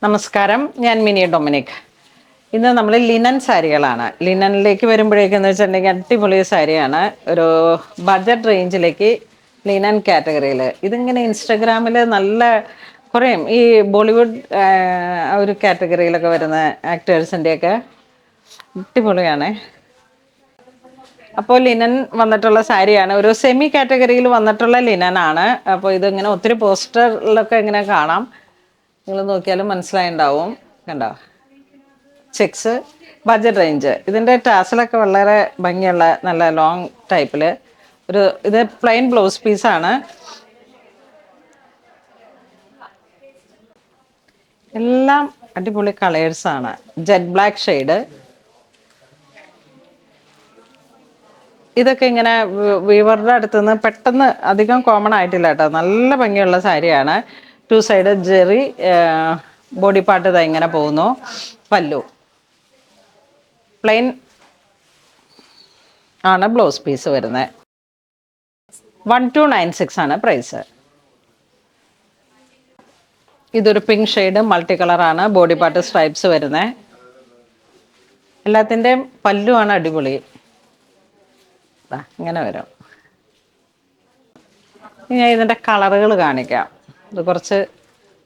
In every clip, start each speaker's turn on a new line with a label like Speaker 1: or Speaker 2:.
Speaker 1: നമസ്കാരം, ഞാൻ mini Dominic. ഇന്ന് നമ്മൾ ലിനൻ സാരികളാണ്. ലിനനിലേക്ക് വരുമ്പോഴേക്കെന്ന് വെച്ചിട്ടുണ്ടെങ്കിൽ അടിപൊളി സാരിയാണ്. ഒരു ബഡ്ജറ്റ് റേഞ്ചിലേക്ക് ലിനൻ കാറ്റഗറിയിൽ ഇതിങ്ങനെ ഇൻസ്റ്റഗ്രാമിൽ നല്ല കുറേയും ഈ ബോളിവുഡ് ഒരു കാറ്റഗറിയിലൊക്കെ വരുന്ന ആക്ടേഴ്സിൻ്റെയൊക്കെ അടിപൊളിയാണ്. അപ്പോൾ ലിനൻ വന്നിട്ടുള്ള സാരിയാണ്, ഒരു സെമി കാറ്റഗറിയിൽ വന്നിട്ടുള്ള ലിനനാണ്. അപ്പോൾ ഇതിങ്ങനെ ഒത്തിരി പോസ്റ്ററിലൊക്കെ ഇങ്ങനെ കാണാം, നിങ്ങൾ നോക്കിയാലും മനസ്സിലായിണ്ടാവും. കണ്ടോ, ചെക്സ്, ബഡ്ജറ്റ് റേഞ്ച്. ഇതിൻ്റെ ടാസലൊക്കെ വളരെ ഭംഗിയുള്ള നല്ല ലോങ് ടൈപ്പിൽ ഇത് പ്ലെയിൻ ബ്ലൗസ് പീസാണ്. എല്ലാം അടിപൊളി കളേഴ്സാണ്. Jet black shade. ഇതൊക്കെ ഇങ്ങനെ വീവറുടെ അടുത്ത് നിന്ന് പെട്ടെന്ന് അധികം കോമൺ ആയിട്ടില്ല കേട്ടോ. നല്ല ഭംഗിയുള്ള സാരിയാണ്. 2 സൈഡ് ജെറി, ബോഡി പാർട്ട് ഇതാ ഇങ്ങനെ പോകുന്നു. പല്ലു പ്ലെയിൻ ആണ്, ബ്ലൗസ് പീസ് വരുന്നത്. 1296 ആണ് പ്രൈസ്. ഇതൊരു പിങ്ക് ഷെയ്ഡ് മൾട്ടി കളറാണ്. ബോഡി പാർട്ട് സ്ട്രൈപ്സ് വരുന്നത്. എല്ലാത്തിൻ്റെയും പല്ലുവാണ് അടിപൊളി. ഇങ്ങനെ വരും. ഞാൻ ഇതിൻ്റെ കളറുകൾ കാണിക്കാം. ഇത് കുറച്ച്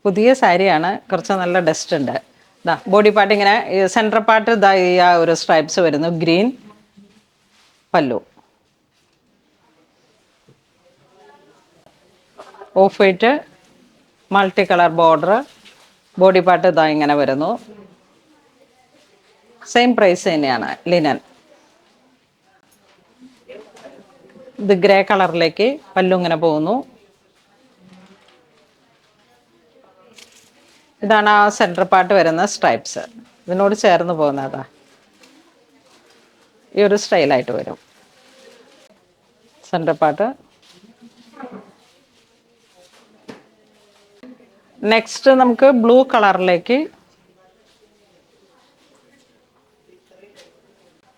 Speaker 1: പുതിയ സാരിയാണ്, കുറച്ച് നല്ല ഡസ്റ്റ് ഉണ്ട്. ബോഡി പാർട്ട് ഇങ്ങനെ സെൻട്രൽ പാർട്ട് ഇതാ ഈ ആ ഒരു സ്ട്രൈപ്സ് വരുന്നു. ഗ്രീൻ പല്ലു, of white multi colour border. Body part ഇതാ ഇങ്ങനെ വരുന്നു. സെയിം പ്രൈസ് തന്നെയാണ് ലിനൻ. ഇത് ഗ്രേ കളറിലേക്ക് പല്ലു ഇങ്ങനെ പോകുന്നു. ഇതാണ് ആ സെൻട്രൽ പാർട്ട് വരുന്ന സ്ട്രൈപ്സ്. ഇതിനോട് ചേർന്ന് പോകുന്നതാ ഈ ഒരു സ്റ്റൈലായിട്ട് വരും സെൻട്രൽ പാർട്ട്. നെക്സ്റ്റ് നമുക്ക് ബ്ലൂ കളറിലേക്ക്.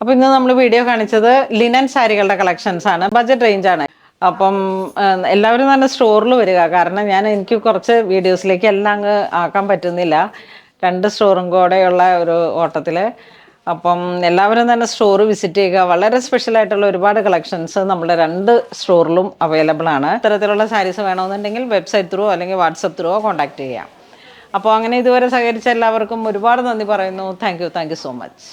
Speaker 1: അപ്പോൾ ഇന്ന് നമ്മൾ വീഡിയോ കാണിച്ചത് ലിനൻ സാരികളുടെ കളക്ഷൻസ് ആണ്, ബഡ്ജറ്റ് റേഞ്ചാണ്. അപ്പം എല്ലാവരും നല്ല സ്റ്റോറിൽ വരിക, കാരണം എനിക്ക് കുറച്ച് വീഡിയോസിലേക്ക് എല്ലാം അങ്ങ് ആക്കാൻ പറ്റുന്നില്ല, 2 സ്റ്റോറും കൂടെയുള്ള ഒരു ഓട്ടത്തിൽ. അപ്പം എല്ലാവരും തന്നെ സ്റ്റോർ വിസിറ്റ് ചെയ്യുക. വളരെ സ്പെഷ്യലായിട്ടുള്ള ഒരുപാട് കളക്ഷൻസ് നമ്മുടെ 2 സ്റ്റോറിലും അവൈലബിൾ ആണ്. ഇത്തരത്തിലുള്ള സാരീസ് വേണമെന്നുണ്ടെങ്കിൽ വെബ്സൈറ്റ് ത്രൂ അല്ലെങ്കിൽ വാട്സപ്പ് ത്രൂ കോൺടാക്റ്റ് ചെയ്യാം. അപ്പോൾ അങ്ങനെ ഇതുവരെ സഹകരിച്ച എല്ലാവർക്കും ഒരുപാട് നന്ദി പറയുന്നു. Thank you so much.